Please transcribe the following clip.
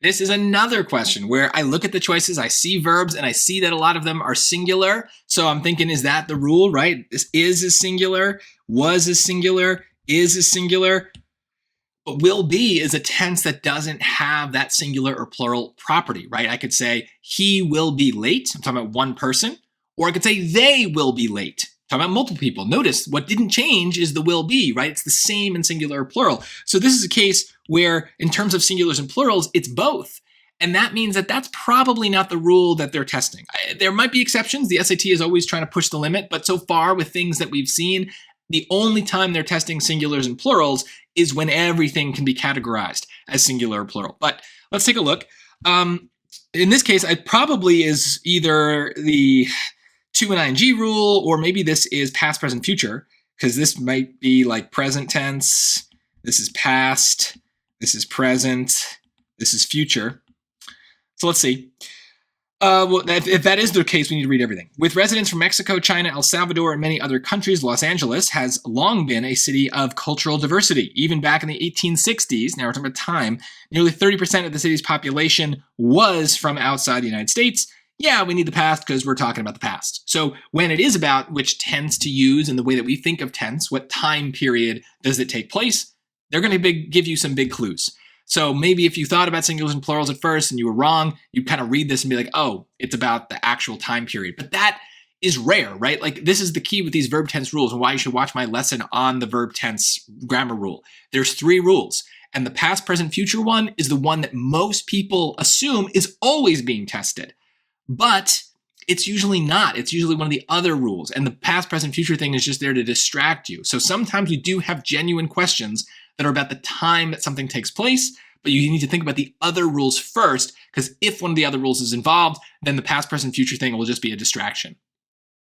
This is another question where I look at the choices, I see verbs, and I see that a lot of them are singular. So I'm thinking, is that the rule, right? This is singular, was is singular, is singular. But will be is a tense that doesn't have that singular or plural property, right? I could say he will be late. I'm talking about one person. Or I could say they will be late. I'm talking about multiple people. Notice what didn't change is the will be, right? It's the same in singular or plural. So this is a case where in terms of singulars and plurals, it's both. And that means that that's probably not the rule that they're testing. There might be exceptions. The SAT is always trying to push the limit. But so far with things that we've seen, the only time they're testing singulars and plurals is when everything can be categorized as singular or plural. But let's take a look. In this case, it probably is either the to and ing rule, or maybe this is past, present, future, because this might be like present tense. This is past. This is present. This is future. So let's see. Well, if that is the case, we need to read everything. With residents from Mexico, China, El Salvador, and many other countries, Los Angeles has long been a city of cultural diversity. Even back in the 1860s, now we're talking about time, nearly 30% of the city's population was from outside the United States. Yeah, we need the past because we're talking about the past. So when it is about which tense to use and the way that we think of tense, what time period does it take place, they're going to give you some big clues. So maybe if you thought about singulars and plurals at first and you were wrong, you'd kind of read this and be like, oh, it's about the actual time period. But that is rare, right? Like this is the key with these verb tense rules and why you should watch my lesson on the verb tense grammar rule. There's 3 rules. And the past, present, future one is the one that most people assume is always being tested. But it's usually not. It's usually one of the other rules. And the past, present, future thing is just there to distract you. So sometimes we do have genuine questions that are about the time that something takes place, but you need to think about the other rules first, because if one of the other rules is involved, then the past, present, future thing will just be a distraction.